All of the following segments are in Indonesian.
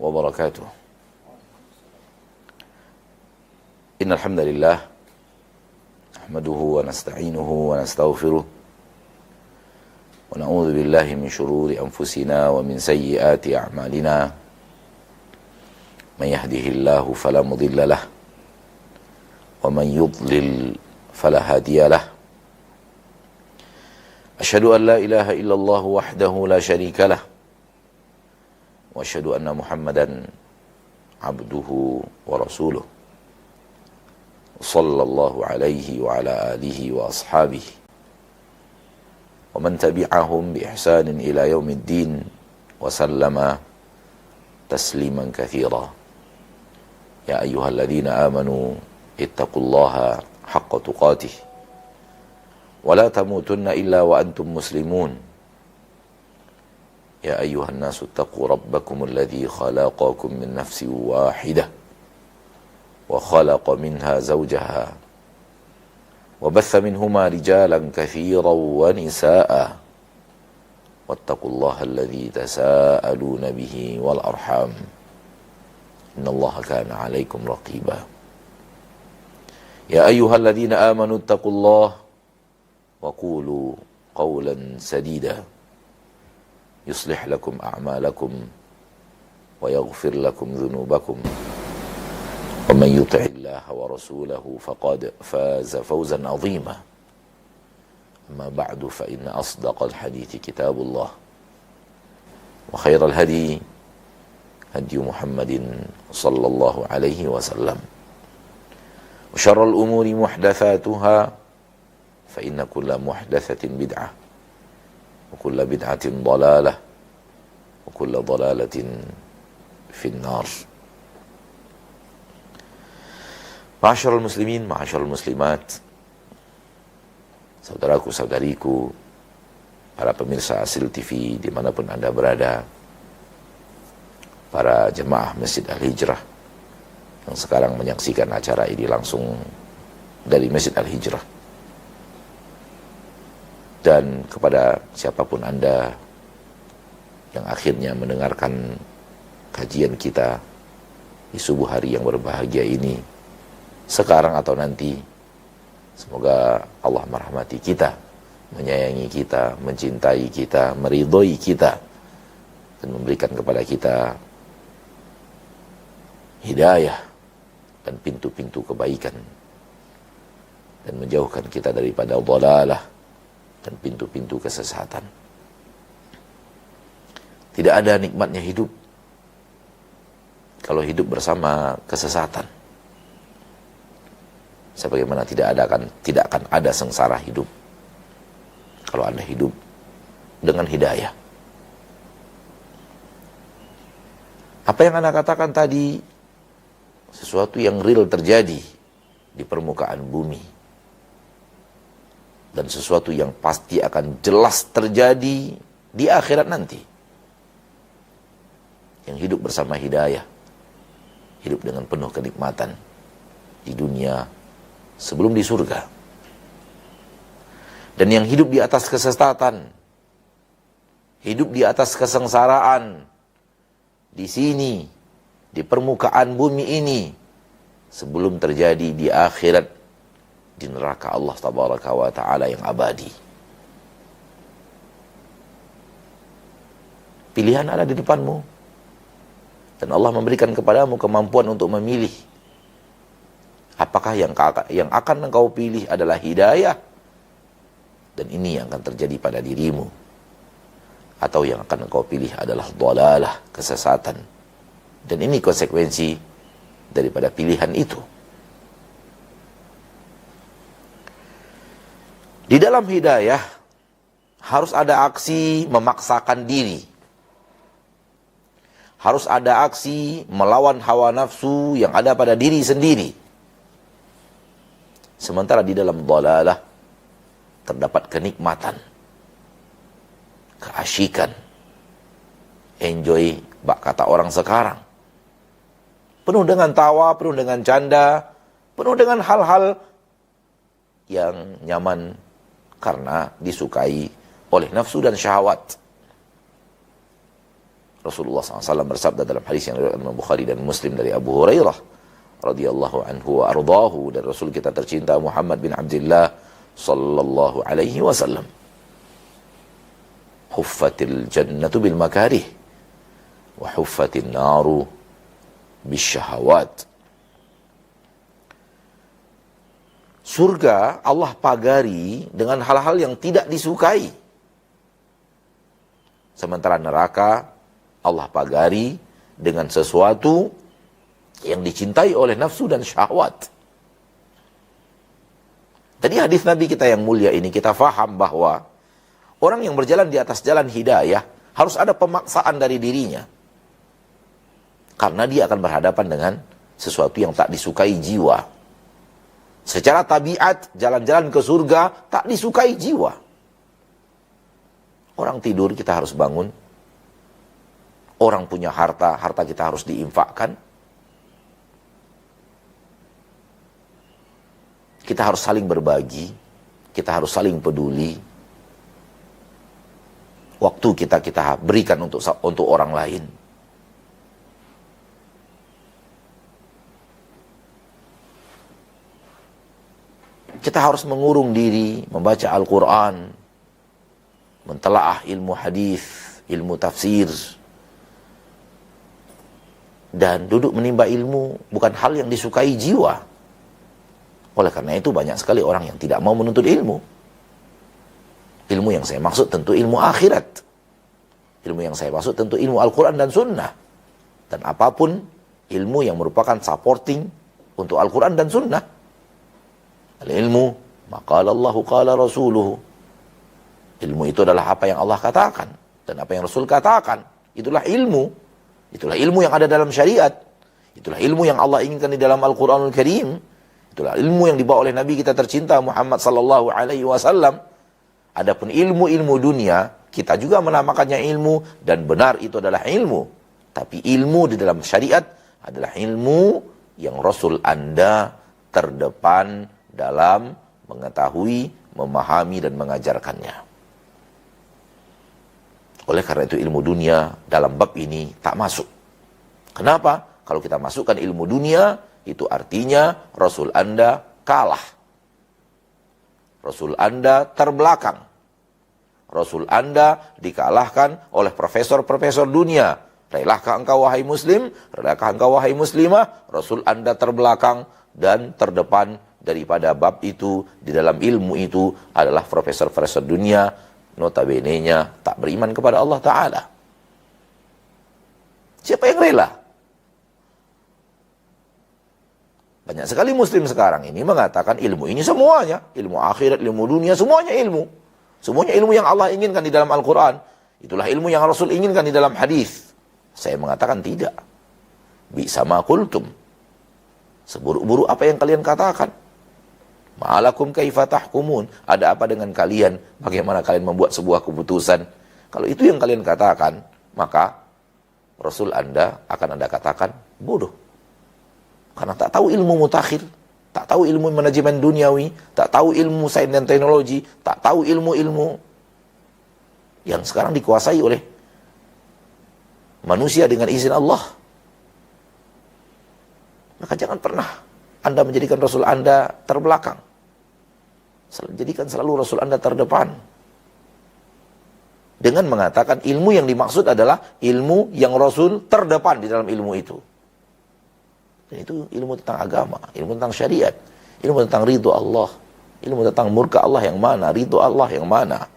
wabarakatuh. Innal hamdalillah nahmaduhu wa nasta'inuhu wa nastaghfiruh wa na'udzu billahi min shururi anfusina wa min sayyiati a'malina. Man yahdihillahu fala mudilla lahu wa man yudlil fala hadiya lahu. Asyhadu an la ilaha illallah wahdahu la syarika lahu wa asyhadu anna Muhammadan abduhu wa rasuluh sallallahu alaihi wa ala alihi wa ashabihi wa man tabi'ahum bi ihsanin ila yaumiddin wa sallama tasliman katsira. Ya ayyuhalladzina amanu ittaqullaha haqqa tuqatih wa la tamutunna illa wa antum muslimun. يا أيها الناس اتقوا ربكم الذي خلقكم من نفس واحدة وخلق منها زوجها وبث منهما رجالا كثيرا ونساء واتقوا الله الذي تساءلون به والأرحام إن الله كان عليكم رقيبا. يا أيها الذين آمنوا اتقوا الله وقولوا قولا سديدا يصلح لكم أعمالكم ويغفر لكم ذنوبكم ومن يطع الله ورسوله فقد فاز فوزا عظيما. أما بعد فإن أصدق الحديث كتاب الله وخير الهدي هدي محمد صلى الله عليه وسلم وشر الأمور محدثاتها فإن كل محدثة بدعة وكل بدعة ضلالة وكل ضلالة في النار. Ma'asyiral muslimin, ma'asyiral muslimat, saudaraku, saudariku, para pemirsa Asil TV dimanapun Anda berada, para jemaah Masjid Al-Hijrah yang sekarang menyaksikan acara ini langsung dari Masjid Al-Hijrah, dan kepada siapapun Anda yang akhirnya mendengarkan kajian kita di subuh hari yang berbahagia ini, sekarang atau nanti, semoga Allah merahmati kita, menyayangi kita, mencintai kita, meridhoi kita, dan memberikan kepada kita hidayah dan pintu-pintu kebaikan, dan menjauhkan kita daripada dhalalah dan pintu-pintu kesesatan. Tidak ada nikmatnya hidup kalau hidup bersama kesesatan. Sebagaimana tidak akan ada sengsara hidup kalau Anda hidup dengan hidayah. Apa yang Anda katakan tadi sesuatu yang real terjadi di permukaan bumi, dan sesuatu yang pasti akan jelas terjadi di akhirat nanti. Yang hidup bersama hidayah, hidup dengan penuh kenikmatan di dunia sebelum di surga. Dan yang hidup di atas kesesatan, hidup di atas kesengsaraan di sini, di permukaan bumi ini, sebelum terjadi di akhirat, di neraka Allah tabaraka wa ta'ala yang abadi. Pilihan ada di depanmu, dan Allah memberikan kepadamu kemampuan untuk memilih. Apakah yang akan engkau pilih adalah hidayah, dan ini yang akan terjadi pada dirimu, atau yang akan engkau pilih adalah dhalalah, kesesatan, dan ini konsekuensi daripada pilihan itu. Di dalam hidayah harus ada aksi memaksakan diri. Harus ada aksi melawan hawa nafsu yang ada pada diri sendiri. Sementara di dalam dhalalah terdapat kenikmatan, keasyikan, enjoy, bak kata orang sekarang. Penuh dengan tawa, penuh dengan canda, penuh dengan hal-hal yang nyaman karena disukai oleh nafsu dan syahwat. Rasulullah SAW bersabda dalam hadis yang diriwayatkan Imam Bukhari dan Muslim dari Abu Hurairah radhiyallahu anhu wa ardahu, dan Rasul kita tercinta Muhammad bin Abdullah sallallahu alaihi wasallam, huffatil jannatu bil makarih wa huffatin naru bis syahawat. Surga Allah pagari dengan hal-hal yang tidak disukai, sementara neraka Allah pagari dengan sesuatu yang dicintai oleh nafsu dan syahwat. Tadi hadis Nabi kita yang mulia ini kita faham bahwa orang yang berjalan di atas jalan hidayah harus ada pemaksaan dari dirinya. Karena dia akan berhadapan dengan sesuatu yang tak disukai jiwa. Secara tabiat, jalan-jalan ke surga tak disukai jiwa. Orang tidur kita harus bangun. Orang punya harta, harta kita harus diinfakkan. Kita harus saling berbagi, kita harus saling peduli. Waktu kita berikan untuk orang lain. Kita harus mengurung diri, membaca Al-Quran, mentelaah ilmu hadis, ilmu tafsir, dan duduk menimba ilmu bukan hal yang disukai jiwa. Oleh karena itu banyak sekali orang yang tidak mau menuntut ilmu. Ilmu yang saya maksud tentu ilmu akhirat. Ilmu yang saya maksud tentu ilmu Al-Quran dan Sunnah. Dan apapun ilmu yang merupakan supporting untuk Al-Quran dan Sunnah. Al-ilmu, maqala Allahu qala rasuluhu. Ilmu itu adalah apa yang Allah katakan dan apa yang Rasul katakan. Itulah ilmu. Itulah ilmu yang ada dalam syariat. Itulah ilmu yang Allah inginkan di dalam Al-Quranul Karim. Itulah ilmu yang dibawa oleh Nabi kita tercinta Muhammad sallallahu alaihi wasallam. Adapun ilmu-ilmu dunia, kita juga menamakannya ilmu dan benar itu adalah ilmu. Tapi ilmu di dalam syariat adalah ilmu yang Rasul Anda terdepan dalam mengetahui, memahami dan mengajarkannya. Oleh karena itu ilmu dunia dalam bab ini tak masuk. Kenapa? Kalau kita masukkan ilmu dunia, itu artinya Rasul Anda kalah. Rasul Anda terbelakang. Rasul Anda dikalahkan oleh profesor-profesor dunia. Relahkah engkau wahai muslim? Relahkah engkau wahai muslimah? Rasul Anda terbelakang dan terdepan daripada bab itu. Di dalam ilmu itu adalah profesor-profesor dunia, notabene-nya tak beriman kepada Allah Ta'ala. Siapa yang rela? Banyak sekali muslim sekarang ini mengatakan ilmu ini semuanya. Ilmu akhirat, ilmu dunia, semuanya ilmu. Semuanya ilmu yang Allah inginkan di dalam Al-Quran. Itulah ilmu yang Rasul inginkan di dalam hadis. Saya mengatakan tidak. Bisa ma qultum. Seburuk-buruk apa yang kalian katakan. Ma'alakum kaifa tahkumun. Ada apa dengan kalian? Bagaimana kalian membuat sebuah keputusan? Kalau itu yang kalian katakan, maka Rasul Anda akan Anda katakan bodoh. Karena tak tahu ilmu mutakhir, tak tahu ilmu manajemen duniawi, tak tahu ilmu sains dan teknologi, tak tahu ilmu-ilmu yang sekarang dikuasai oleh manusia dengan izin Allah. Maka jangan pernah Anda menjadikan Rasul Anda terbelakang. Jadikan selalu Rasul Anda terdepan. Dengan mengatakan ilmu yang dimaksud adalah ilmu yang Rasul terdepan di dalam ilmu itu. Dan itu ilmu tentang agama, ilmu tentang syariat, ilmu tentang ridho Allah, ilmu tentang murka Allah yang mana, ridho Allah yang mana,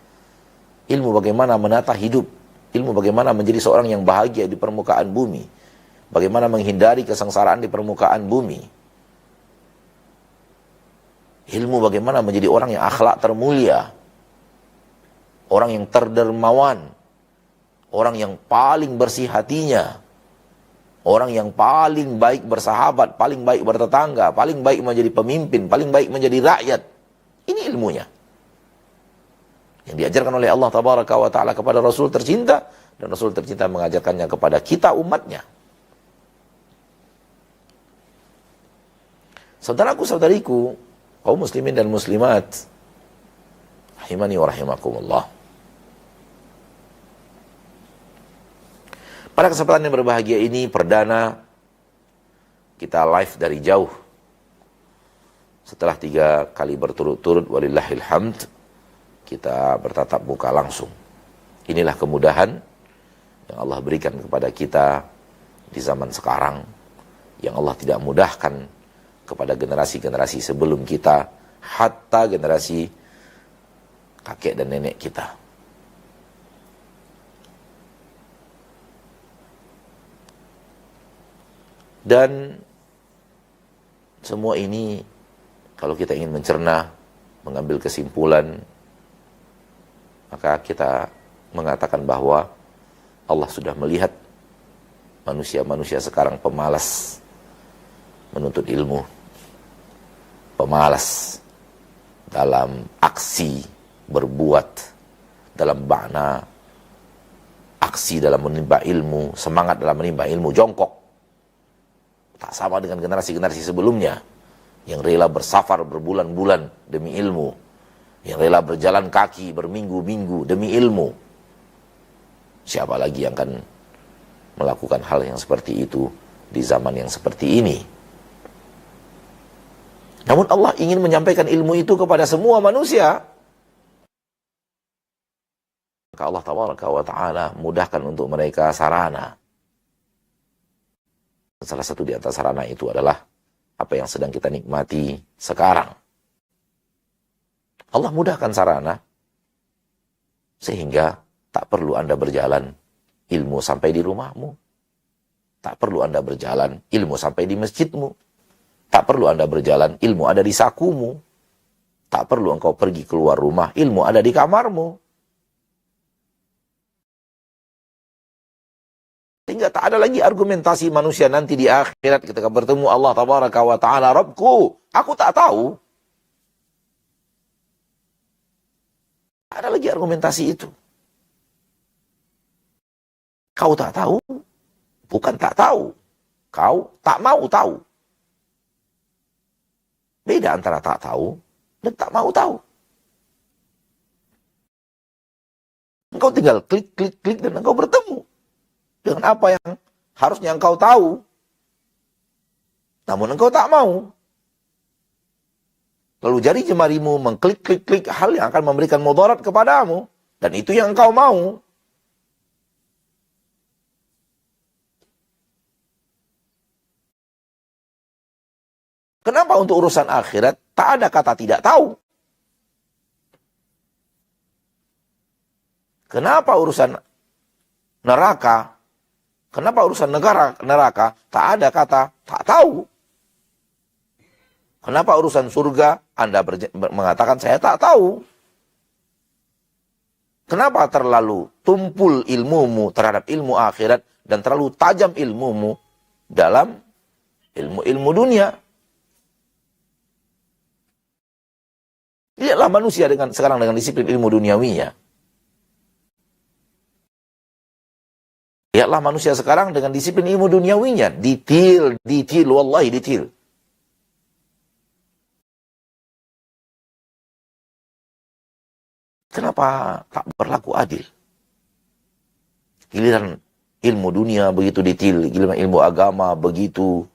ilmu bagaimana menata hidup, ilmu bagaimana menjadi seorang yang bahagia di permukaan bumi, bagaimana menghindari kesengsaraan di permukaan bumi, ilmu bagaimana menjadi orang yang akhlak termulia, orang yang terdermawan, orang yang paling bersih hatinya, Orang yang paling baik bersahabat, paling baik bertetangga, paling baik menjadi pemimpin, paling baik menjadi rakyat. Ini ilmunya. Yang diajarkan oleh Allah Tabaraka wa Ta'ala kepada Rasul tercinta, dan Rasul tercinta mengajarkannya kepada kita umatnya. Saudaraku, saudariku, kaum muslimin dan muslimat, rahimani wa rahimakumullah. Pada kesempatan yang berbahagia ini, perdana kita live dari jauh. Setelah 3 kali berturut-turut, walillahil hamd, kita bertatap muka langsung. Inilah kemudahan yang Allah berikan kepada kita di zaman sekarang, yang Allah tidak mudahkan kepada generasi-generasi sebelum kita, hatta generasi kakek dan nenek kita. Dan semua ini, kalau kita ingin mencerna, mengambil kesimpulan, maka kita mengatakan bahwa Allah sudah melihat manusia-manusia sekarang pemalas menuntut ilmu, pemalas dalam aksi berbuat, dalam makna aksi dalam menimba ilmu, semangat dalam menimba ilmu, jongkok. Tak sama dengan generasi-generasi sebelumnya yang rela bersafar berbulan-bulan demi ilmu, yang rela berjalan kaki berminggu-minggu demi ilmu. Siapa lagi yang akan melakukan hal yang seperti itu di zaman yang seperti ini? Namun Allah ingin menyampaikan ilmu itu kepada semua manusia. Maka Allah Tabaraka wa Ta'ala mudahkan untuk mereka sarana. Salah satu di antara sarana itu adalah apa yang sedang kita nikmati sekarang. Allah mudahkan sarana sehingga tak perlu Anda berjalan ilmu sampai di rumahmu. Tak perlu Anda berjalan ilmu sampai di masjidmu. Tak perlu Anda berjalan ilmu ada di sakumu. Tak perlu engkau pergi keluar rumah, ilmu ada di kamarmu. Sehingga tak ada lagi argumentasi manusia nanti di akhirat ketika bertemu Allah Tabaraka wa Ta'ala, Rabbku, aku tak tahu. Tak ada lagi argumentasi itu. Kau tak tahu, bukan tak tahu. Kau tak mau tahu. Beda antara tak tahu dan tak mau tahu. Engkau tinggal klik, klik, klik dan engkau bertemu dengan apa yang harusnya engkau tahu. Namun engkau tak mau. Lalu jari jemarimu mengklik, klik, klik hal yang akan memberikan mudarat kepadamu. Dan itu yang engkau mau. Kenapa untuk urusan akhirat tak ada kata tidak tahu? Kenapa urusan neraka, kenapa urusan neraka tak ada kata tak tahu? Kenapa urusan surga Anda mengatakan saya tak tahu? Kenapa terlalu tumpul ilmumu terhadap ilmu akhirat dan terlalu tajam ilmumu dalam ilmu-ilmu dunia? Lihatlah manusia sekarang dengan disiplin ilmu duniawinya. Lihatlah manusia sekarang dengan disiplin ilmu duniawinya. Detail, wallahi detail. Kenapa tak berlaku adil? Giliran ilmu dunia begitu detail, giliran ilmu agama begitu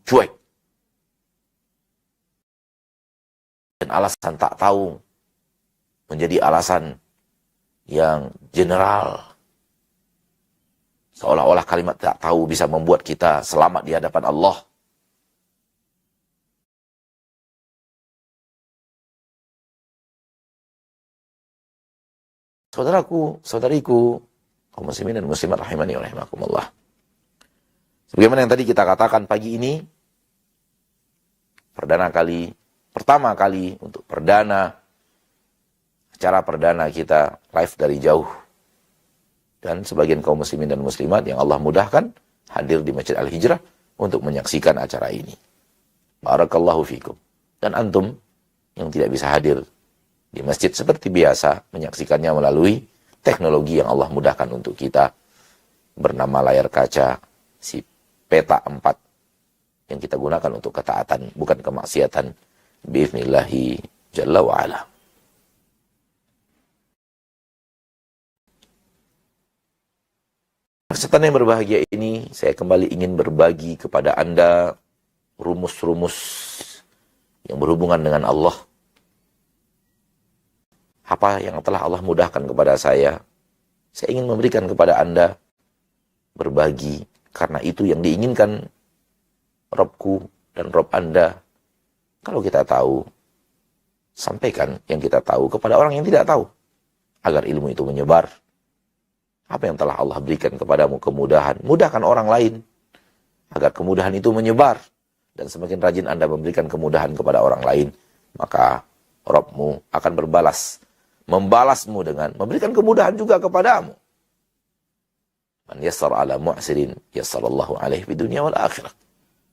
cuek. Dan alasan tak tahu menjadi alasan yang general. Seolah-olah kalimat tak tahu bisa membuat kita selamat di hadapan Allah. Saudaraku, saudariku, kaum muslimin dan muslimat rahimani wa rahimakumullah. Sebagaimana yang tadi kita katakan pagi ini, pertama kali untuk acara perdana kita live dari jauh. dan sebagian kaum muslimin dan muslimat yang Allah mudahkan hadir di Masjid Al-Hijrah untuk menyaksikan acara ini. Barakallahu fikum. Dan antum yang tidak bisa hadir di masjid seperti biasa menyaksikannya melalui teknologi yang Allah mudahkan untuk kita bernama layar kaca si peta 4 yang kita gunakan untuk ketaatan bukan kemaksiatan bi'iznillahi jalla wa'ala. Kesempatan yang berbahagia ini, saya kembali ingin berbagi kepada Anda rumus-rumus yang berhubungan dengan Allah. Apa yang telah Allah mudahkan kepada saya ingin memberikan kepada Anda, berbagi, karena itu yang diinginkan Robku dan Rob Anda. Kalau kita tahu, sampaikan yang kita tahu kepada orang yang tidak tahu, agar ilmu itu menyebar. Apa yang telah Allah berikan kepadamu kemudahan, mudahkan orang lain agar kemudahan itu menyebar. Dan semakin rajin Anda memberikan kemudahan kepada orang lain, maka Rabbmu akan berbalas, membalasmu dengan memberikan kemudahan juga kepadamu. Man yassar ala mu'sirin yassarallahu alaihi fid dunya wal akhirah.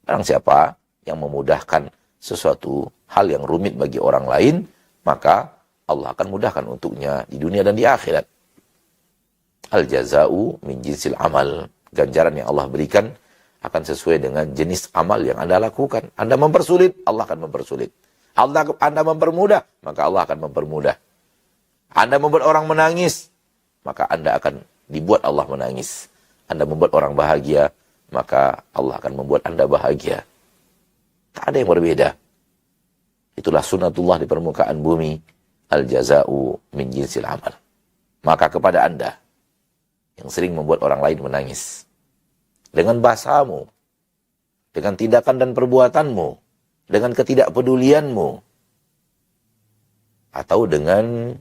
Barang siapa yang memudahkan sesuatu hal yang rumit bagi orang lain, maka Allah akan mudahkan untuknya di dunia dan di akhirat. Al-jaza'u min jinsil amal. Ganjaran yang Allah berikan akan sesuai dengan jenis amal yang Anda lakukan. Anda mempersulit, Allah akan mempersulit. Anda mempermudah, maka Allah akan mempermudah. Anda membuat orang menangis, maka Anda akan dibuat Allah menangis. Anda membuat orang bahagia, maka Allah akan membuat Anda bahagia. Tak ada yang berbeda. Itulah sunnatullah di permukaan bumi. Al-jaza'u min jinsil amal. Maka kepada Anda yang sering membuat orang lain menangis, dengan bahasamu, dengan tindakan dan perbuatanmu, dengan ketidakpedulianmu, atau dengan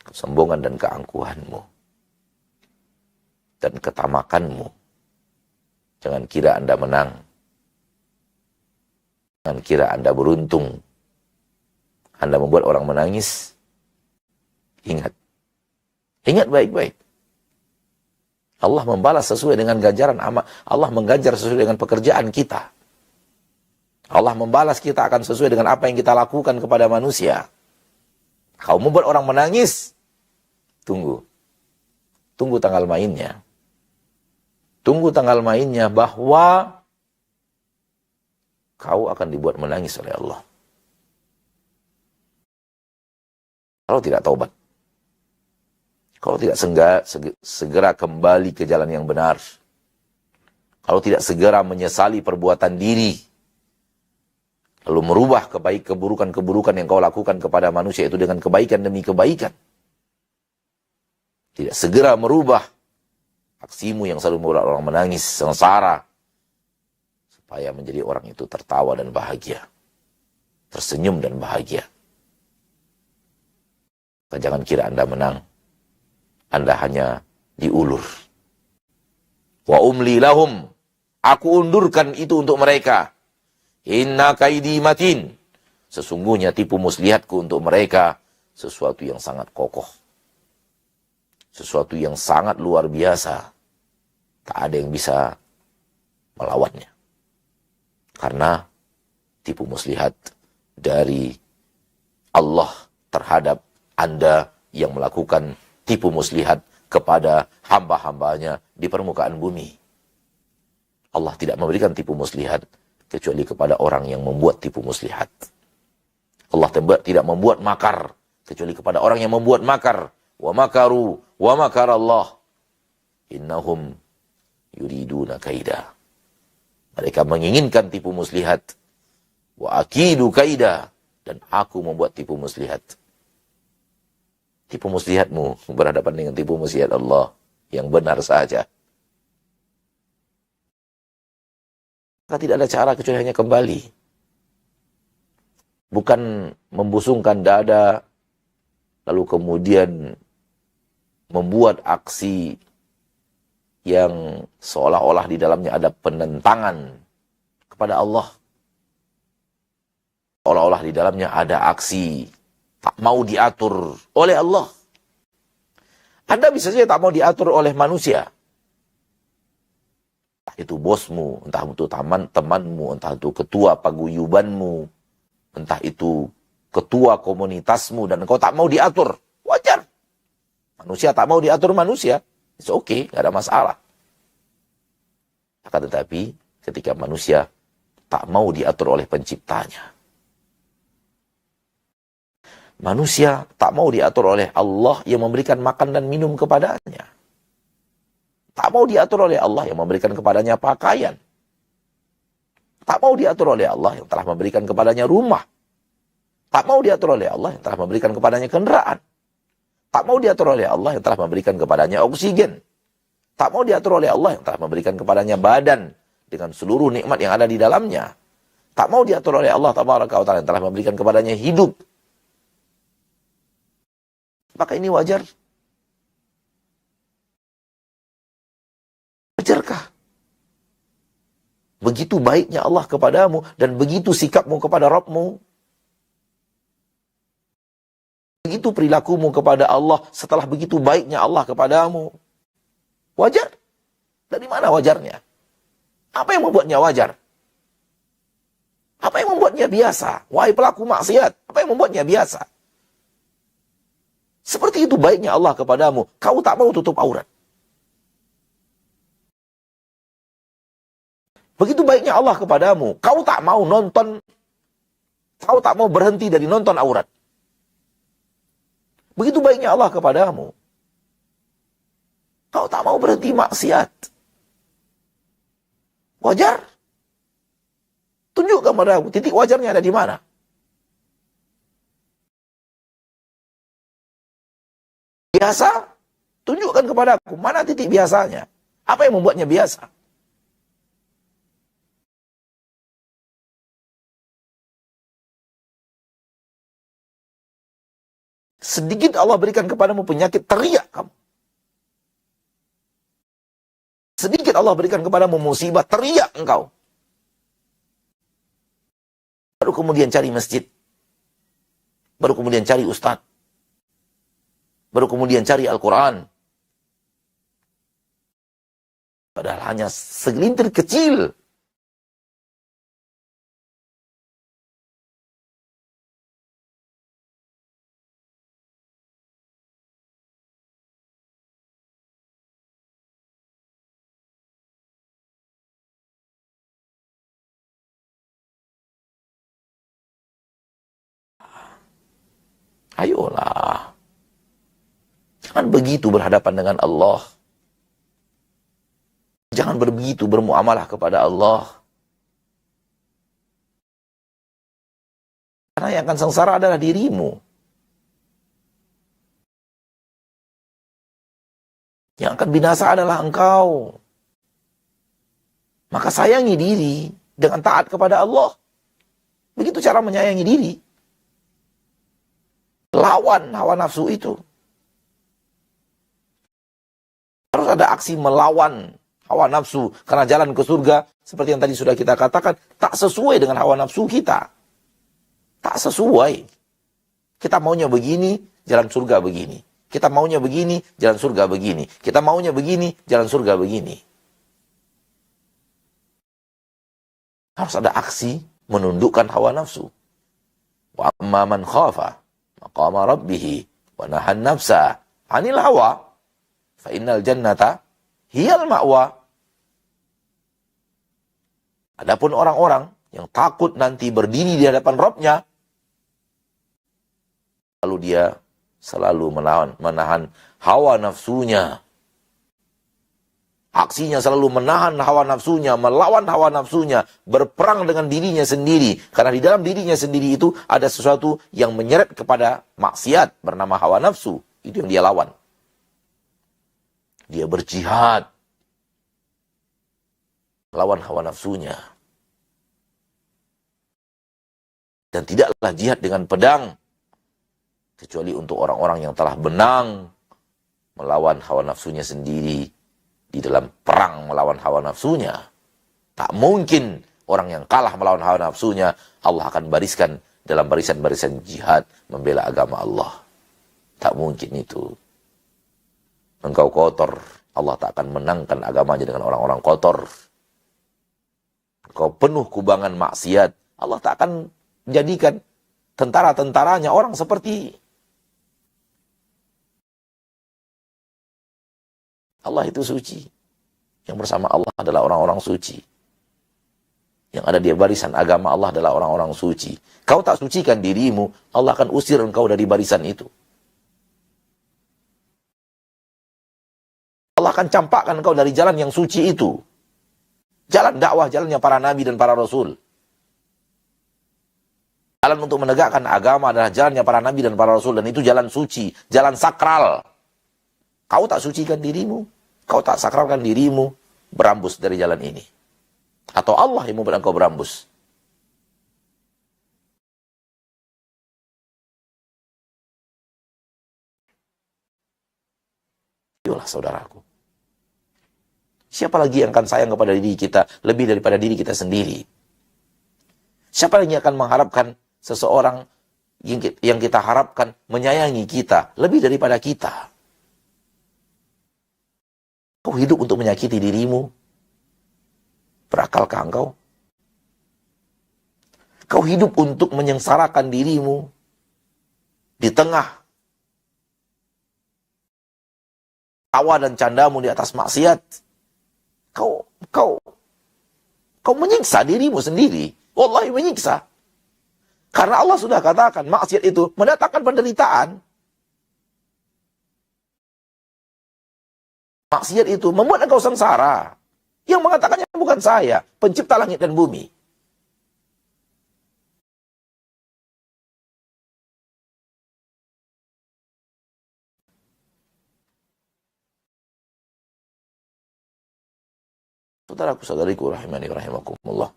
kesombongan dan keangkuhanmu, dan ketamakanmu, jangan kira Anda menang, jangan kira Anda beruntung. Anda membuat orang menangis, Ingat baik-baik. Allah membalas sesuai dengan ganjaran amal. Allah mengganjar sesuai dengan pekerjaan kita. Allah membalas kita akan sesuai dengan apa yang kita lakukan kepada manusia. Kau membuat orang menangis, tunggu tanggal mainnya. Tunggu tanggal mainnya bahwa kau akan dibuat menangis oleh Allah. Kalau tidak taubat, kalau tidak segera kembali ke jalan yang benar, kalau tidak segera menyesali perbuatan diri, lalu merubah keburukan-keburukan yang kau lakukan kepada manusia itu dengan kebaikan demi kebaikan, tidak segera merubah aksimu yang selalu membuat orang menangis, sengsara, supaya menjadi orang itu tertawa dan bahagia, tersenyum dan bahagia. Jangan kira Anda menang. Anda hanya diulur. Wa umli lahum. Aku undurkan itu untuk mereka. Inna kaidi matin. Sesungguhnya tipu muslihatku untuk mereka sesuatu yang sangat kokoh. Sesuatu yang sangat luar biasa. Tak ada yang bisa melawannya. Karena tipu muslihat dari Allah terhadap Anda yang melakukan tipu muslihat kepada hamba-hambanya di permukaan bumi. Allah tidak memberikan tipu muslihat kecuali kepada orang yang membuat tipu muslihat. Allah tidak membuat makar kecuali kepada orang yang membuat makar. Wa makaru wa makarallah. Innahum yuriduna kaida. Mereka menginginkan tipu muslihat. Wa akidu kaida. Dan aku membuat tipu muslihat. Tipu muslihatmu berhadapan dengan tipu muslihat Allah yang benar saja. Maka tidak ada cara kecuali hanya kembali. Bukan membusungkan dada, lalu kemudian membuat aksi yang seolah-olah di dalamnya ada penentangan kepada Allah. Seolah-olah di dalamnya ada aksi tak mau diatur oleh Allah. Anda bisa saja tak mau diatur oleh manusia. Entah itu bosmu, entah itu temanmu, entah itu ketua paguyubanmu, entah itu ketua komunitasmu, dan engkau tak mau diatur. Wajar. Manusia tak mau diatur manusia. It's okay, gak ada masalah. Akan tetapi, ketika manusia tak mau diatur oleh penciptanya, manusia tak mau diatur oleh Allah yang memberikan makan dan minum kepadanya. Tak mau diatur oleh Allah yang memberikan kepadanya pakaian. Tak mau diatur oleh Allah yang telah memberikan kepadanya rumah. Tak mau diatur oleh Allah yang telah memberikan kepadanya kendaraan. Tak mau diatur oleh Allah yang telah memberikan kepadanya oksigen. Tak mau diatur oleh Allah yang telah memberikan kepadanya badan dengan seluruh nikmat yang ada di dalamnya. Tak mau diatur oleh Allah Tabaraka wa Ta'ala yang telah memberikan kepadanya hidup. Maka ini wajar. Wajarkah? Begitu baiknya Allah kepadamu dan begitu sikapmu kepada Rabbmu. Begitu perilakumu kepada Allah setelah begitu baiknya Allah kepadamu. Wajar? Dari mana wajarnya? Apa yang membuatnya wajar? Apa yang membuatnya biasa? Wahai pelaku maksiat, apa yang membuatnya biasa? Seperti itu baiknya Allah kepadamu, kau tak mau tutup aurat. Begitu baiknya Allah kepadamu, kau tak mau nonton, kau tak mau berhenti dari nonton aurat. Begitu baiknya Allah kepadamu, kau tak mau berhenti maksiat. Wajar? Tunjukkan padaku, titik wajarnya ada di mana? Biasa? Tunjukkan kepadaku, mana titik biasanya? Apa yang membuatnya biasa? Sedikit Allah berikan kepadamu penyakit, teriak kamu. Sedikit Allah berikan kepadamu musibah, teriak engkau. Baru kemudian cari masjid. Baru kemudian cari ustaz. Baru kemudian cari Al-Quran. Padahal hanya segelintir kecil. Ayolah. Jangan begitu berhadapan dengan Allah. Jangan begitu bermuamalah kepada Allah. Karena yang akan sengsara adalah dirimu. Yang akan binasa adalah engkau. Maka sayangi diri dengan taat kepada Allah. Begitu cara menyayangi diri. Lawan hawa nafsu itu. Harus ada aksi melawan hawa nafsu. Karena jalan ke surga, seperti yang tadi sudah kita katakan, tak sesuai dengan hawa nafsu kita. Tak sesuai. Kita maunya begini, jalan surga begini. Kita maunya begini, jalan surga begini. Kita maunya begini, jalan surga begini. Harus ada aksi menundukkan hawa nafsu. Wa amma man khafa maqama rabbih wa nahan nafsa 'anil hawa fa innal jannata hiyal ma'wa. Adapun orang-orang yang takut nanti berdiri di hadapan Rabb-nya, lalu dia selalu menahan hawa nafsunya. Aksinya selalu menahan hawa nafsunya, melawan hawa nafsunya, berperang dengan dirinya sendiri. Karena di dalam dirinya sendiri itu ada sesuatu yang menyeret kepada maksiat bernama hawa nafsu. Itu yang dia lawan. Dia berjihad melawan hawa nafsunya. Dan tidaklah jihad dengan pedang, kecuali untuk orang-orang yang telah benang melawan hawa nafsunya sendiri. Di dalam perang melawan hawa nafsunya, tak mungkin orang yang kalah melawan hawa nafsunya Allah akan bariskan dalam barisan-barisan jihad membela agama Allah. Tak mungkin itu. engkau kotor, Allah tak akan menangkan agamanya dengan orang-orang kotor. Engkau penuh kubangan maksiat, Allah tak akan menjadikan tentara-tentaranya orang seperti Allah. Itu suci. Yang bersama Allah adalah orang-orang suci. Yang ada di barisan agama Allah adalah orang-orang suci. Kau tak sucikan dirimu, Allah akan usir engkau dari barisan itu. Allah akan campakkan engkau dari jalan yang suci itu. Jalan dakwah, jalannya para nabi dan para rasul. Jalan untuk menegakkan agama adalah jalannya para nabi dan para rasul. Dan itu jalan suci, jalan sakral. Kau tak sucikan dirimu, kau tak sakralkan dirimu, berambus dari jalan ini. Atau Allah yang membuat engkau berambus. Itulah saudaraku. Siapa lagi yang akan sayang kepada diri kita lebih daripada diri kita sendiri? Siapa lagi yang akan mengharapkan seseorang yang kita harapkan menyayangi kita lebih daripada kita? Kau hidup untuk menyakiti dirimu? Berakalkah engkau? Kau hidup untuk menyengsarakan dirimu di tengah tawa dan candamu di atas maksiat. Kau menyiksa dirimu sendiri. Wallahi menyiksa. Karena Allah sudah katakan maksiat itu mendatangkan penderitaan. Maksiat itu membuat engkau sengsara. Yang mengatakannya bukan saya, pencipta langit dan bumi. Saudaraku, saudariku, rahimani rahimakumullah.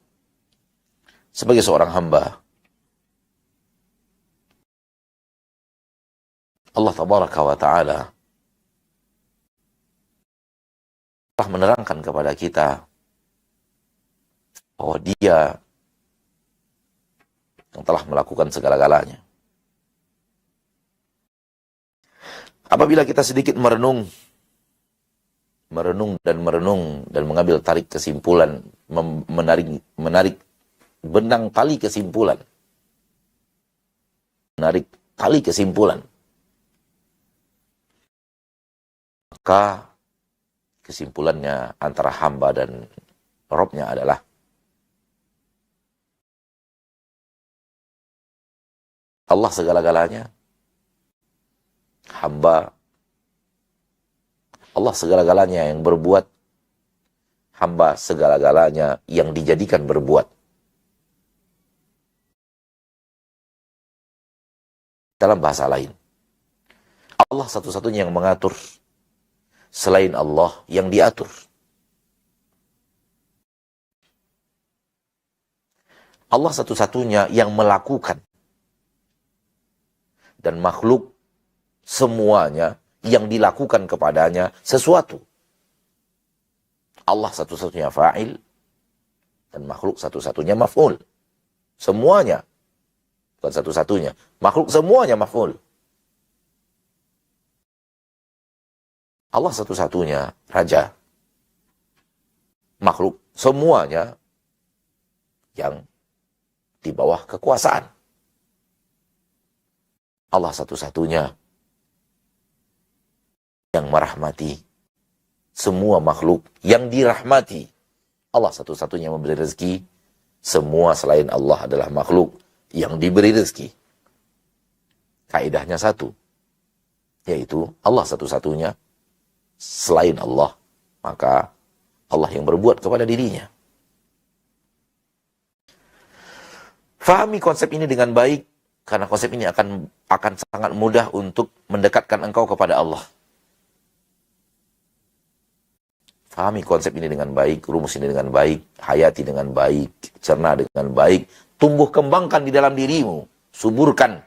Sebagai seorang hamba, Allah tabaraka wa ta'ala telah menerangkan kepada kita bahwa Dia yang telah melakukan segala-galanya. Apabila kita sedikit merenung dan mengambil tarik kesimpulan, menarik benang tali kesimpulan, maka kesimpulannya antara hamba dan Robnya adalah Allah segala-galanya, hamba Allah segala-galanya yang berbuat, hamba segala-galanya yang dijadikan berbuat. Dalam bahasa lain, Allah satu-satunya yang mengatur, selain Allah yang diatur. Allah satu-satunya yang melakukan. Dan makhluk semuanya yang dilakukan kepadanya sesuatu. Allah satu-satunya fa'il dan makhluk satu-satunya maf'ul. Semuanya. Bukan satu-satunya. Makhluk semuanya maf'ul. Allah satu-satunya raja. Makhluk semuanya yang di bawah kekuasaan. Allah satu-satunya yang merahmati semua makhluk yang dirahmati. Allah satu-satunya memberi rezeki. Semua selain Allah adalah makhluk yang diberi rezeki. Kaidahnya satu, yaitu Allah satu-satunya, selain Allah, maka Allah yang berbuat kepada dirinya. Fahami konsep ini dengan baik, karena konsep ini akan sangat mudah untuk mendekatkan engkau kepada Allah. Fahami konsep ini dengan baik, rumus ini dengan baik, hayati dengan baik, cerna dengan baik, tumbuh kembangkan di dalam dirimu, suburkan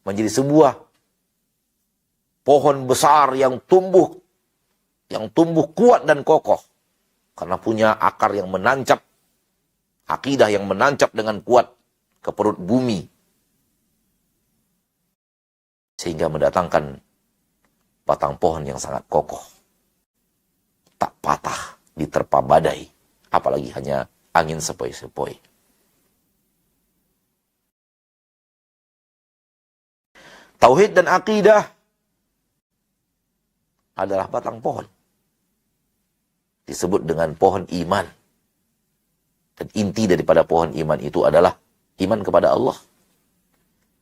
menjadi sebuah pohon besar yang tumbuh kuat dan kokoh, karena punya akar yang menancap, akidah yang menancap dengan kuat ke perut bumi, sehingga mendatangkan batang pohon yang sangat kokoh, tak patah diterpa badai, apalagi hanya angin sepoi-sepoi. Tauhid dan akidah adalah batang pohon. Disebut dengan pohon iman. Dan inti daripada pohon iman itu adalah iman kepada Allah.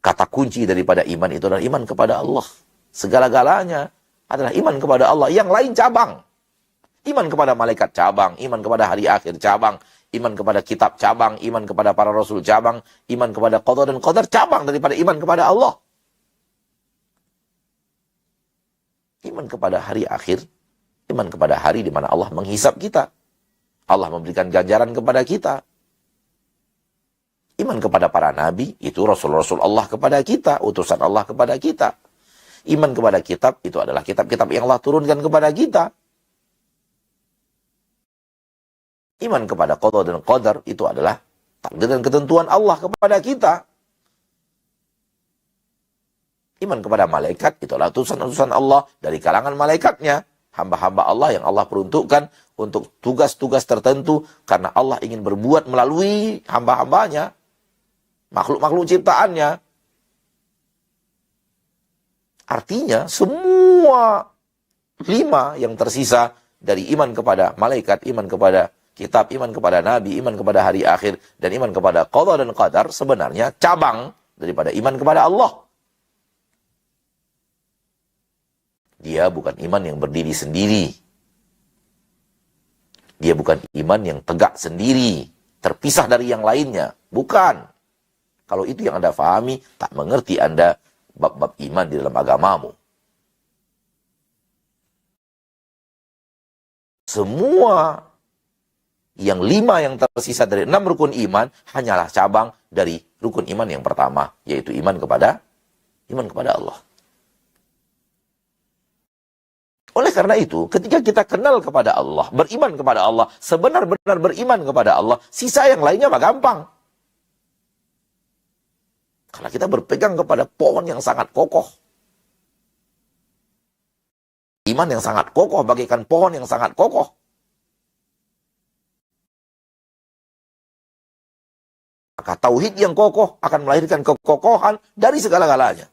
Kata kunci daripada iman itu adalah iman kepada Allah. Segala-galanya adalah iman kepada Allah. Yang lain cabang. Iman kepada malaikat cabang, iman kepada hari akhir cabang, iman kepada kitab cabang, iman kepada para rasul cabang, iman kepada qada dan qadar cabang daripada iman kepada Allah. Iman kepada hari akhir, iman kepada hari di mana Allah menghisap kita. Allah memberikan ganjaran kepada kita. Iman kepada para nabi, itu rasul-rasul Allah kepada kita, utusan Allah kepada kita. Iman kepada kitab, itu adalah kitab-kitab yang Allah turunkan kepada kita. Iman kepada qada dan qadar, itu adalah takdir dan ketentuan Allah kepada kita. Iman kepada malaikat, itu adalah utusan-utusan Allah dari kalangan malaikatnya. Hamba-hamba Allah yang Allah peruntukkan untuk tugas-tugas tertentu karena Allah ingin berbuat melalui hamba-hambanya, makhluk-makhluk ciptaannya. Artinya semua 5 yang tersisa dari iman kepada malaikat, iman kepada kitab, iman kepada nabi, iman kepada hari akhir, dan iman kepada qada dan qadar sebenarnya cabang daripada iman kepada Allah. Dia bukan iman yang berdiri sendiri. Dia bukan iman yang tegak sendiri, terpisah dari yang lainnya. Bukan. Kalau itu yang Anda fahami, tak mengerti Anda bab-bab iman di dalam agamamu. Semua yang 5 yang tersisa dari 6 rukun iman hanyalah cabang dari rukun iman yang pertama, yaitu iman kepada Allah. Oleh karena itu, ketika kita kenal kepada Allah, beriman kepada Allah, sebenar-benar beriman kepada Allah, sisa yang lainnya mah gampang. Karena kita berpegang kepada pohon yang sangat kokoh. Iman yang sangat kokoh bagaikan pohon yang sangat kokoh. Maka tauhid yang kokoh akan melahirkan kekokohan dari segala-galanya.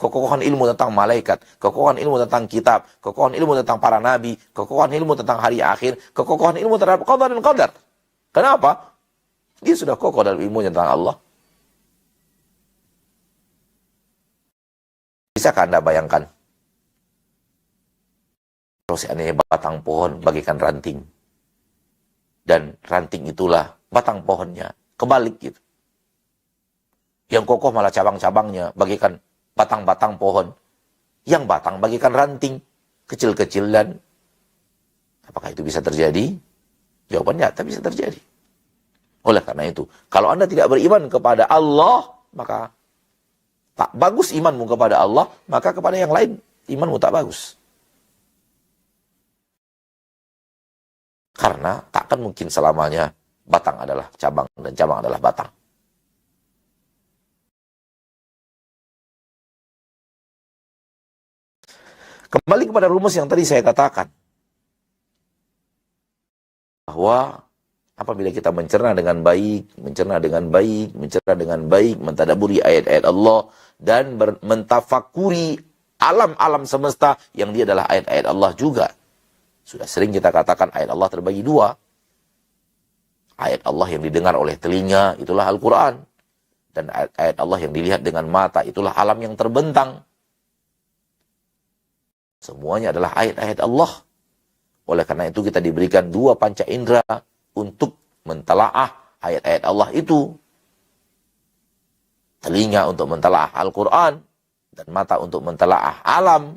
Kekokohan ilmu tentang malaikat, kekokohan ilmu tentang kitab, kekokohan ilmu tentang para nabi, kekokohan ilmu tentang hari akhir, kekokohan ilmu terhadap qada dan qadar. Kenapa? Dia sudah kokoh dalam ilmu tentang Allah. Bisakah Anda bayangkan? Kalau seandainya batang pohon bagaikan ranting. Dan ranting itulah batang pohonnya. Kebalik gitu. Yang kokoh malah cabang-cabangnya bagaikan batang-batang pohon. Yang batang bagaikan ranting. Kecil-kecil dan apakah itu bisa terjadi? Jawabannya tak bisa terjadi. Oleh karena itu, kalau Anda tidak beriman kepada Allah, maka tak bagus imanmu kepada Allah, maka kepada yang lain imanmu tak bagus. Karena tak akan mungkin selamanya batang adalah cabang dan cabang adalah batang. Kembali kepada rumus yang tadi saya katakan. Bahwa apabila kita mencerna dengan baik, mentadaburi ayat-ayat Allah, dan mentafakuri alam-alam semesta yang dia adalah ayat-ayat Allah juga. Sudah sering kita katakan ayat Allah terbagi 2. Ayat Allah yang didengar oleh telinga, itulah Al-Quran. Dan ayat Allah yang dilihat dengan mata, itulah alam yang terbentang. Semuanya adalah ayat-ayat Allah. Oleh karena itu kita diberikan 2 panca indera untuk mentelaah ayat-ayat Allah itu. Telinga untuk mentelaah Al-Quran, dan mata untuk mentelaah alam.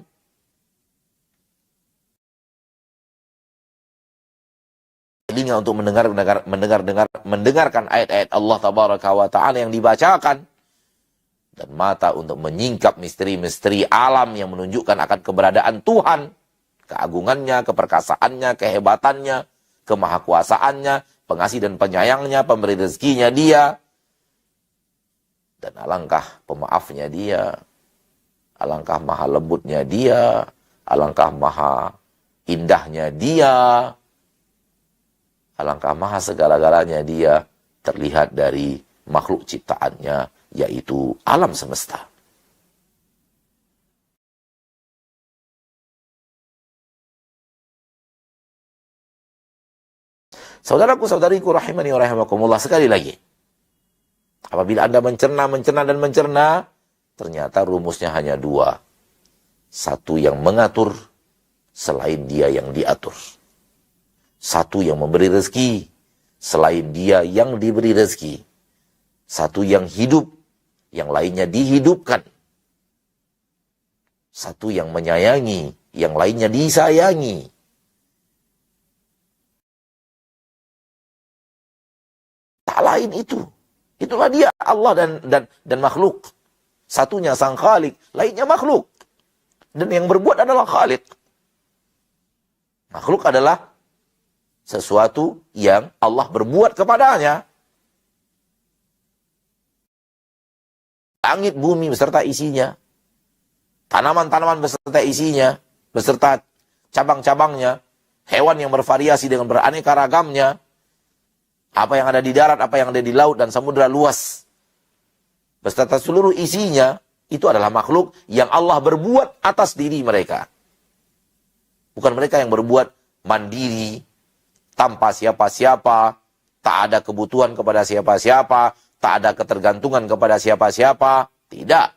Telinga untuk mendengarkan ayat-ayat Allah Tabaraka wa Ta'ala yang dibacakan. Dan mata untuk menyingkap misteri-misteri alam yang menunjukkan akan keberadaan Tuhan. Keagungannya, keperkasaannya, kehebatannya, kemahakuasaannya, pengasih dan penyayangnya, pemberi rezekinya dia. Dan alangkah pemaafnya dia. Alangkah maha lembutnya dia. Alangkah maha indahnya dia, alangkah maha segala-galanya dia terlihat dari makhluk ciptaannya, yaitu alam semesta. Saudaraku, saudariku, rahimani wa rahimakumullah, sekali lagi. Apabila Anda mencerna, ternyata rumusnya hanya dua. Satu yang mengatur, selain dia yang diatur. Satu yang memberi rezeki, selain dia yang diberi rezeki. Satu yang hidup, yang lainnya dihidupkan. Satu yang menyayangi, yang lainnya disayangi. Tak lain itu. Itulah dia, Allah dan makhluk. Satunya sang Khalik, lainnya makhluk. Dan yang berbuat adalah Khalik. Makhluk adalah sesuatu yang Allah berbuat kepadanya. Langit, bumi beserta isinya. Tanaman-tanaman beserta isinya. Beserta cabang-cabangnya. Hewan yang bervariasi dengan beraneka ragamnya. Apa yang ada di darat, apa yang ada di laut dan samudera luas. Beserta seluruh isinya, itu adalah makhluk yang Allah berbuat atas diri mereka. Bukan mereka yang berbuat mandiri, tanpa siapa-siapa, tak ada kebutuhan kepada siapa-siapa, tak ada ketergantungan kepada siapa-siapa. Tidak.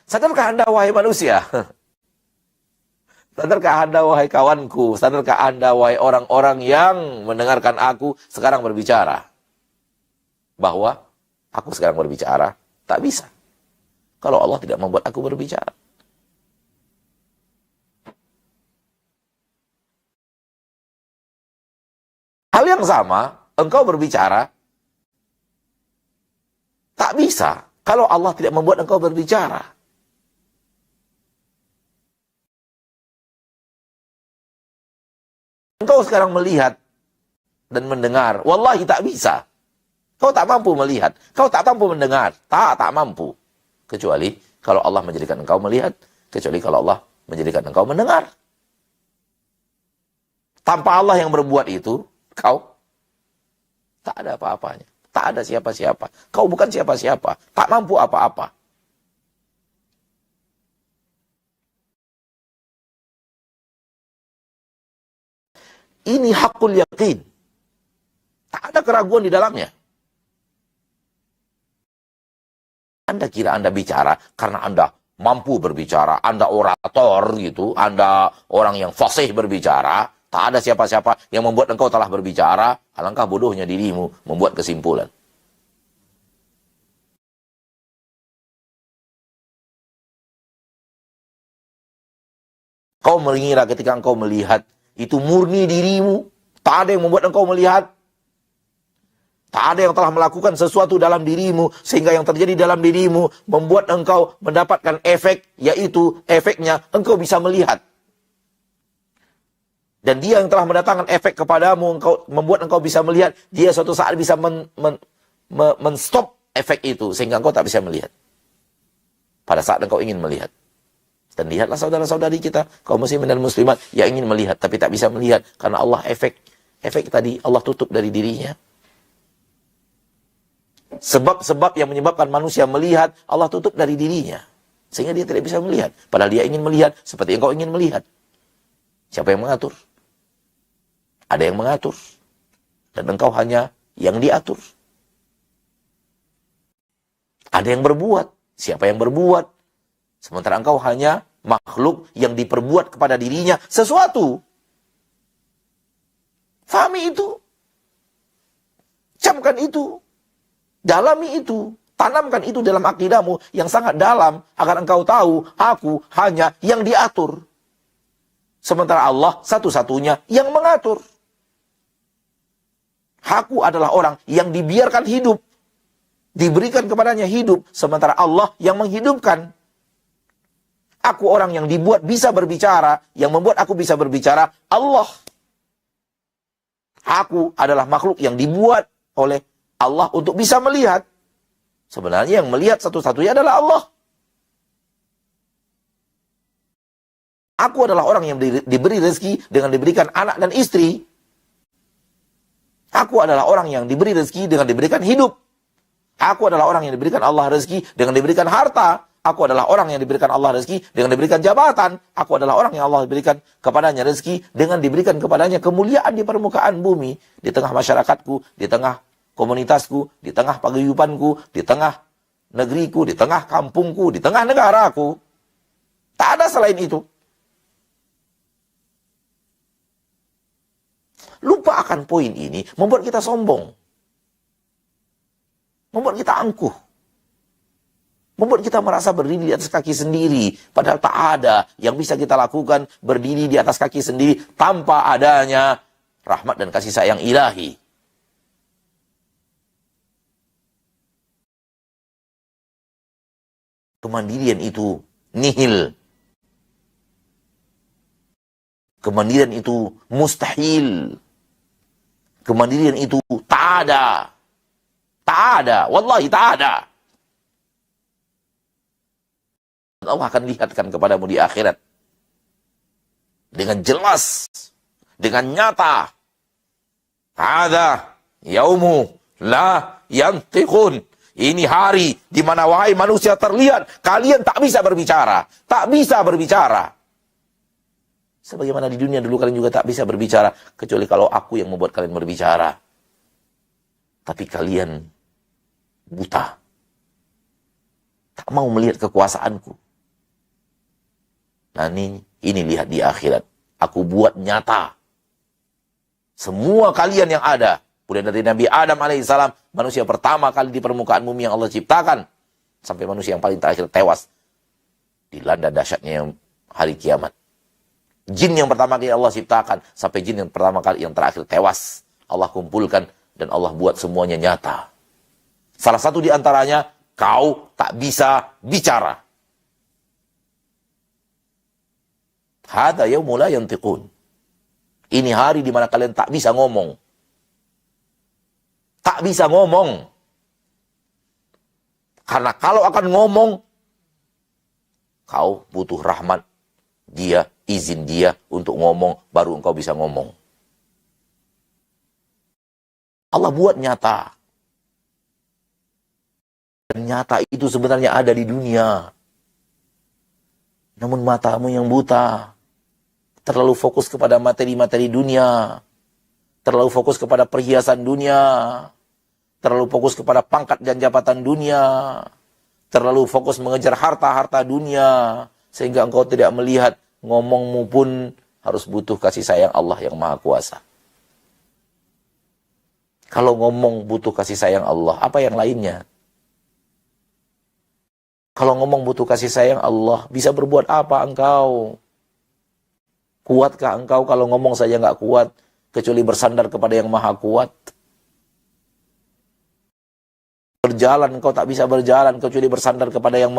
Sadarkah Anda, wahai manusia? Sadarkah Anda, wahai kawanku? Sadarkah Anda, wahai orang-orang yang mendengarkan aku sekarang berbicara? Bahwa aku sekarang berbicara, tak bisa. Kalau Allah tidak membuat aku berbicara. Hal yang sama, engkau berbicara, tak bisa. Kalau Allah tidak membuat engkau berbicara. Engkau sekarang melihat dan mendengar. Wallahi tak bisa. Kau tak mampu melihat. Kau tak mampu mendengar. Tak mampu. Kecuali kalau Allah menjadikan engkau melihat. Kecuali kalau Allah menjadikan engkau mendengar. Tanpa Allah yang berbuat itu, kau tak ada apa-apanya. Tak ada siapa-siapa. Kau bukan siapa-siapa. Tak mampu apa-apa. Ini hakul yakin. Tak ada keraguan di dalamnya. Anda kira Anda bicara karena Anda mampu berbicara, Anda orator gitu, Anda orang yang fasih berbicara, tak ada siapa-siapa yang membuat engkau telah berbicara, alangkah bodohnya dirimu membuat kesimpulan. Kau mengira ketika engkau melihat itu murni dirimu. Tak ada yang membuat engkau melihat. Tak ada yang telah melakukan sesuatu dalam dirimu. Sehingga yang terjadi dalam dirimu membuat engkau mendapatkan efek. Yaitu efeknya engkau bisa melihat. Dan dia yang telah mendatangkan efek kepadamu. Membuat engkau bisa melihat. Dia suatu saat bisa men-stop efek itu. Sehingga engkau tak bisa melihat. Pada saat engkau ingin melihat. Dan lihatlah saudara-saudari kita, kaum muslimin dan muslimat yang ingin melihat, tapi tak bisa melihat. Karena Allah efek tadi, Allah tutup dari dirinya. Sebab-sebab yang menyebabkan manusia melihat, Allah tutup dari dirinya. Sehingga dia tidak bisa melihat. Padahal dia ingin melihat, seperti engkau ingin melihat. Siapa yang mengatur? Ada yang mengatur. Dan engkau hanya yang diatur. Ada yang berbuat. Siapa yang berbuat? Sementara engkau hanya makhluk yang diperbuat kepada dirinya sesuatu. Fahami itu. Camkan itu. Dalami itu. Tanamkan itu dalam akidahmu yang sangat dalam. Agar engkau tahu, aku hanya yang diatur. Sementara Allah satu-satunya yang mengatur. Aku adalah orang yang dibiarkan hidup. Diberikan kepadanya hidup. Sementara Allah yang menghidupkan. Aku orang yang dibuat bisa berbicara. Yang membuat aku bisa berbicara, Allah. Aku adalah makhluk yang dibuat oleh Allah untuk bisa melihat. Sebenarnya yang melihat satu-satunya adalah Allah. Aku adalah orang yang diberi rezeki dengan diberikan anak dan istri. Aku adalah orang yang diberi rezeki dengan diberikan hidup. Aku adalah orang yang diberikan Allah rezeki dengan diberikan harta. Aku adalah orang yang diberikan Allah rezeki dengan diberikan jabatan. Aku adalah orang yang Allah berikan kepadanya rezeki dengan diberikan kepadanya kemuliaan di permukaan bumi. Di tengah masyarakatku, di tengah komunitasku, di tengah paguyubanku, di tengah negeriku, di tengah kampungku, di tengah negaraku. Tak ada selain itu. Lupa akan poin ini membuat kita sombong. Membuat kita angkuh. Membuat kita merasa berdiri di atas kaki sendiri. Padahal tak ada yang bisa kita lakukan berdiri di atas kaki sendiri tanpa adanya rahmat dan kasih sayang ilahi. Kemandirian itu nihil. Kemandirian itu mustahil. Kemandirian itu tak ada. Tak ada. Wallahi tak ada. Allah akan lihatkan kepadamu di akhirat. Dengan jelas. Dengan nyata. Hadza yaumu la yantiqun. Ini hari di mana wahai manusia terlihat. Kalian tak bisa berbicara. Tak bisa berbicara. Sebagaimana di dunia dulu kalian juga tak bisa berbicara. Kecuali kalau aku yang membuat kalian berbicara. Tapi kalian buta. Tak mau melihat kekuasaanku. Nah ini lihat di akhirat. Aku buat nyata. Semua kalian yang ada. Mulai dari Nabi Adam alaihissalam. Manusia pertama kali di permukaan bumi yang Allah ciptakan. Sampai manusia yang paling terakhir tewas. Dilanda dahsyatnya yang hari kiamat. Jin yang pertama kali Allah ciptakan. Sampai jin yang pertama kali yang terakhir tewas. Allah kumpulkan. Dan Allah buat semuanya nyata. Salah satu di antaranya. Kau tak bisa bicara. Hadza yaumul la yantiqun. Ini hari di mana kalian tak bisa ngomong. Tak bisa ngomong. Karena kalau akan ngomong, kau butuh rahmat dia, izin dia untuk ngomong, baru engkau bisa ngomong. Allah buat nyata. Dan nyata itu sebenarnya ada di dunia. Namun matamu yang buta. Terlalu fokus kepada materi-materi dunia. Terlalu fokus kepada perhiasan dunia. Terlalu fokus kepada pangkat dan jabatan dunia. Terlalu fokus mengejar harta-harta dunia. Sehingga engkau tidak melihat ngomongmu pun harus butuh kasih sayang Allah yang Maha Kuasa. Kalau ngomong butuh kasih sayang Allah, apa yang lainnya? Kalau ngomong butuh kasih sayang Allah, bisa berbuat apa engkau? Kuatkah engkau kalau ngomong saja nggak kuat, kecuali bersandar kepada yang Maha Kuat? Berjalan engkau tak bisa berjalan, kecuali bersandar kepada yang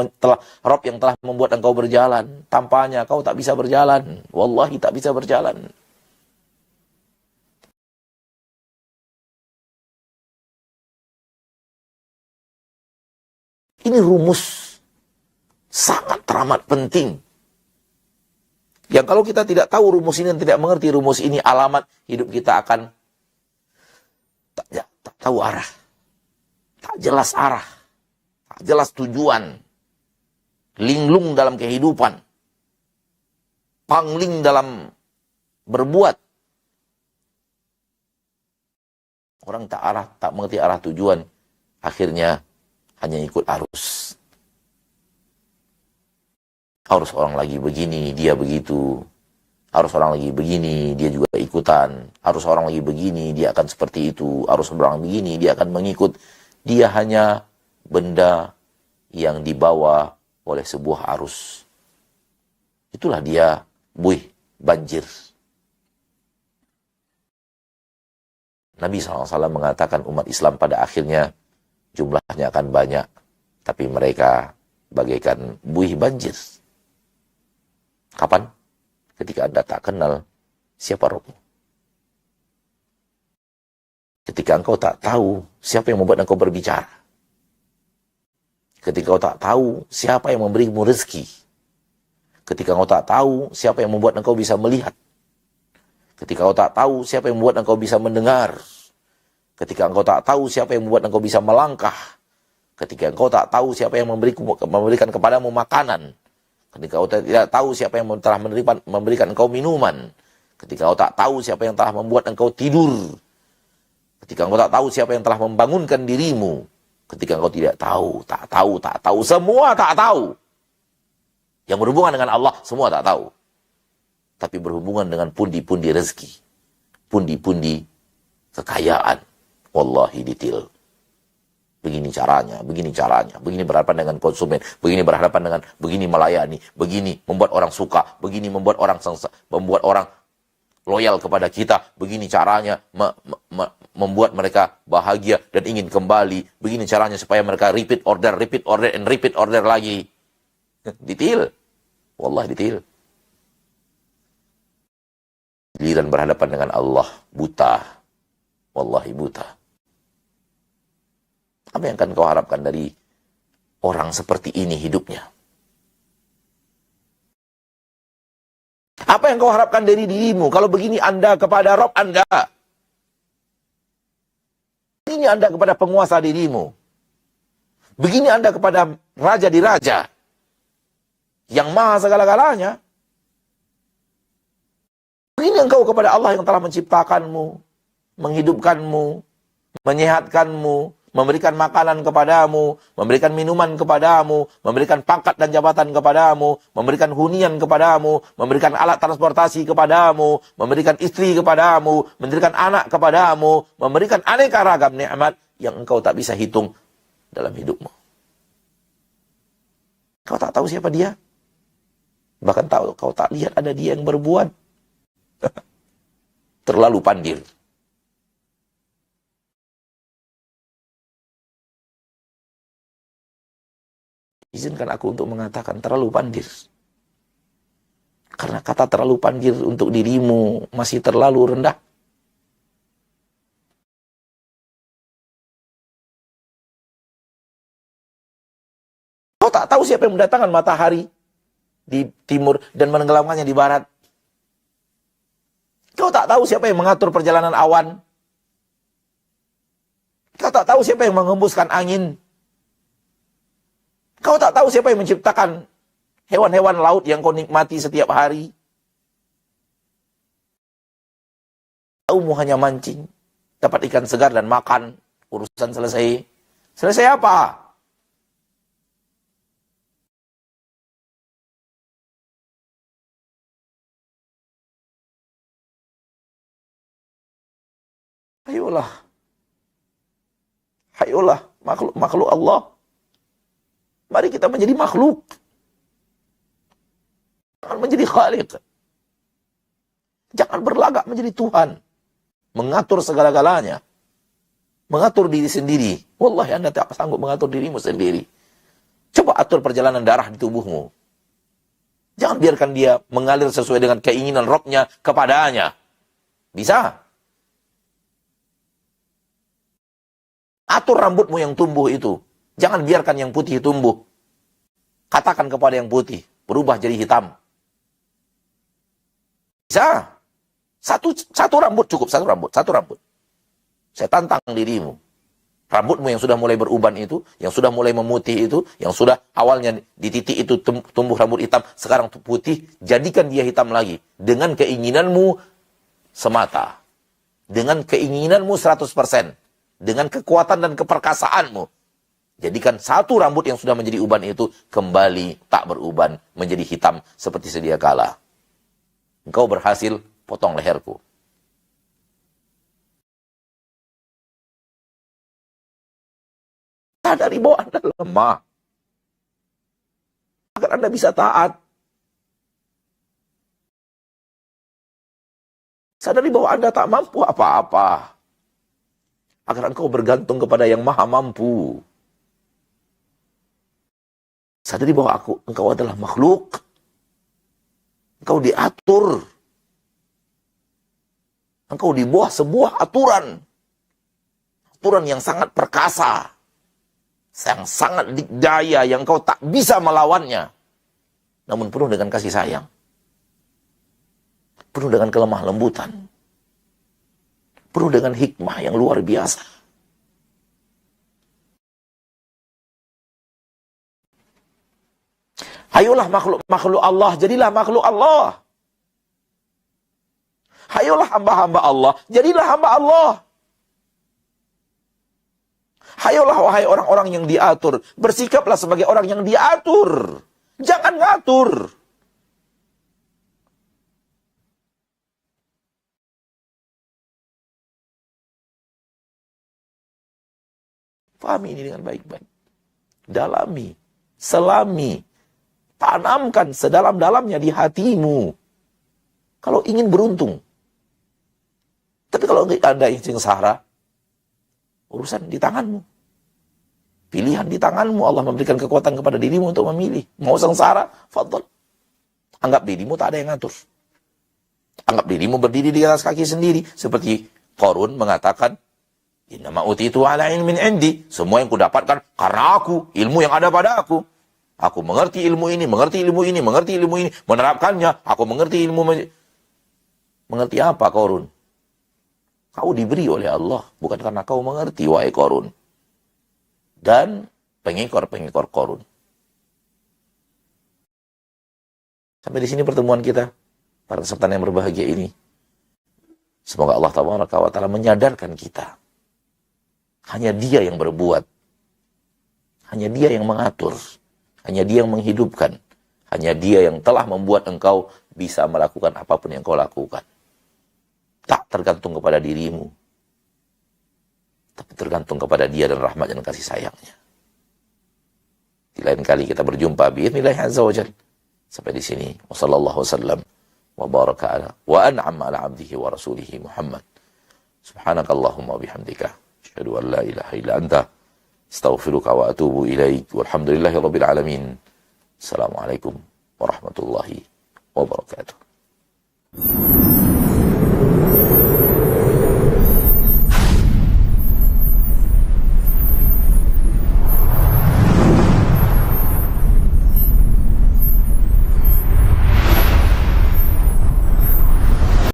Rob yang telah membuat engkau berjalan. Tanpanya kau tak bisa berjalan. Wallahi tak bisa berjalan. Ini rumus sangat teramat penting. Yang kalau kita tidak tahu rumus ini dan tidak mengerti rumus ini, alamat hidup kita akan tak tahu arah. Tak jelas arah. Tak jelas tujuan. Linglung dalam kehidupan. Pangling dalam berbuat. Orang tak mengerti arah tujuan. Akhirnya hanya ikut arus. Harus orang lagi begini, dia begitu. Harus orang lagi begini, dia juga ikutan. Harus orang lagi begini, dia akan seperti itu. Harus orang begini, dia akan mengikut. Dia hanya benda yang dibawa oleh sebuah arus. Itulah dia buih banjir. Nabi SAW mengatakan umat Islam pada akhirnya jumlahnya akan banyak. Tapi mereka bagaikan buih banjir. Kapan? Ketika Anda tak kenal siapa Rabbmu. Ketika engkau tak tahu siapa yang membuat engkau berbicara. Ketika engkau tak tahu siapa yang memberimu rezeki. Ketika engkau tak tahu siapa yang membuat engkau bisa melihat. Ketika engkau tak tahu siapa yang membuat engkau bisa mendengar. Ketika engkau tak tahu siapa yang membuat engkau bisa melangkah. Ketika engkau tak tahu siapa yang memberikan kepadamu makanan. Ketika engkau tidak tahu siapa yang telah memberikan engkau minuman. Ketika engkau tak tahu siapa yang telah membuat engkau tidur. Ketika engkau tak tahu siapa yang telah membangunkan dirimu. Ketika engkau tidak tahu, tak tahu, semua tak tahu. Yang berhubungan dengan Allah, semua tak tahu. Tapi berhubungan dengan pundi-pundi rezeki. Pundi-pundi kekayaan. Wallahi detail. Begini caranya, begini berhadapan dengan konsumen, begini berhadapan dengan, begini melayani, begini membuat orang suka, begini membuat orang loyal kepada kita, begini caranya membuat mereka bahagia dan ingin kembali, begini caranya supaya mereka repeat order lagi. Detail. Wallah detail. Giliran berhadapan dengan Allah, buta. Wallahi buta. Apa yang akan kau harapkan dari orang seperti ini hidupnya? Apa yang kau harapkan dari dirimu kalau begini Anda kepada Rabb Anda? Begini Anda kepada penguasa dirimu. Begini Anda kepada raja di raja. Yang maha segala-galanya. Begini engkau kepada Allah yang telah menciptakanmu, menghidupkanmu, menyehatkanmu, memberikan makanan kepadamu, memberikan minuman kepadamu, memberikan pangkat dan jabatan kepadamu, memberikan hunian kepadamu, memberikan alat transportasi kepadamu, memberikan istri kepadamu, memberikan anak kepadamu, memberikan aneka ragam nikmat yang engkau tak bisa hitung dalam hidupmu. Kau tak tahu siapa dia? Bahkan kau tak lihat ada dia yang berbuat. Terlalu pandir. Izinkan aku untuk mengatakan terlalu pandir. Karena kata terlalu pandir untuk dirimu masih terlalu rendah. Kau tak tahu siapa yang mendatangkan matahari di timur dan menenggelamkannya di barat. Kau tak tahu siapa yang mengatur perjalanan awan. Kau tak tahu siapa yang mengembuskan angin. Kau tak tahu siapa yang menciptakan hewan-hewan laut yang kau nikmati setiap hari. Kaumu hanya mancing, dapat ikan segar dan makan, urusan selesai. Selesai apa? Ayolah, makhluk Allah. Mari kita menjadi makhluk. Jangan menjadi khaliq. Jangan berlagak menjadi Tuhan. Mengatur segala-galanya. Mengatur diri sendiri. Wallahi Anda tak sanggup mengatur dirimu sendiri. Coba atur perjalanan darah di tubuhmu. Jangan biarkan dia mengalir sesuai dengan keinginan Rabb-nya kepadanya. Bisa? Atur rambutmu yang tumbuh itu. Jangan biarkan yang putih tumbuh. Katakan kepada yang putih, berubah jadi hitam. Bisa. Satu rambut cukup, satu rambut. Saya tantang dirimu. Rambutmu yang sudah mulai beruban itu, yang sudah mulai memutih itu, yang sudah awalnya di titik itu tumbuh rambut hitam, sekarang putih, jadikan dia hitam lagi. Dengan keinginanmu semata. Dengan keinginanmu 100%. Dengan kekuatan dan keperkasaanmu. Jadikan satu rambut yang sudah menjadi uban itu kembali tak beruban menjadi hitam seperti sedia kala. Engkau berhasil potong leherku. Sadari bahwa Anda lemah. Agar Anda bisa taat. Sadari bahwa Anda tak mampu apa-apa. Agar engkau bergantung kepada yang maha mampu. Sadari bahwa engkau adalah makhluk. Engkau diatur. Engkau di bawah sebuah aturan. Aturan yang sangat perkasa. yang sangat dikdaya, yang kau tak bisa melawannya, namun penuh dengan kasih sayang, penuh dengan kelemah lembutan, penuh dengan hikmah yang luar biasa. Ayolah makhluk Allah, jadilah makhluk Allah. Ayolah hamba-hamba Allah, jadilah hamba Allah. Ayolah wahai orang-orang yang diatur, bersikaplah sebagai orang yang diatur. Jangan ngatur. Pahami ini dengan baik-baik. Dalami, selami, tanamkan sedalam-dalamnya di hatimu. Kalau ingin beruntung. Tapi kalau Anda ingin sengsara, urusan di tanganmu. Pilihan di tanganmu. Allah memberikan kekuatan kepada dirimu untuk memilih. Mau sengsara, fadhal. Anggap dirimu tak ada yang ngatur. Anggap dirimu berdiri di atas kaki sendiri. Seperti Qarun mengatakan, innama utitu ala ilmin indi. Semua yang kudapatkan karena aku, ilmu yang ada pada aku. Aku mengerti ilmu ini, mengerti ilmu ini, mengerti ilmu ini, menerapkannya. Aku mengerti ilmu. Mengerti apa, Qarun? Kau diberi oleh Allah, bukan karena kau mengerti, wahai Qarun. Dan pengekor-pengekor Qarun. Sampai di sini pertemuan kita, para peserta yang berbahagia ini. Semoga Allah Ta'ala menyadarkan kita. Hanya Dia yang berbuat. Hanya Dia yang mengatur. Hanya Dia yang menghidupkan. Hanya Dia yang telah membuat engkau bisa melakukan apapun yang kau lakukan. Tak tergantung kepada dirimu. Tapi tergantung kepada Dia dan rahmat dan kasih sayangnya. Di lain kali kita berjumpa. Bi'idhnillahi azza wa jalla. Sampai di sini. Wassallallahu wasallam. Wa baraka ala. Wa an'am ala abdihi wa rasulihi Muhammad. Subhanakallahumma bihamdika. Asyhadu an la ilaha illa anta. Astaghfiruka wa atubu ilaik. Walhamdulillahi rabbil alamin. Assalamualaikum warahmatullahi wabarakatuh.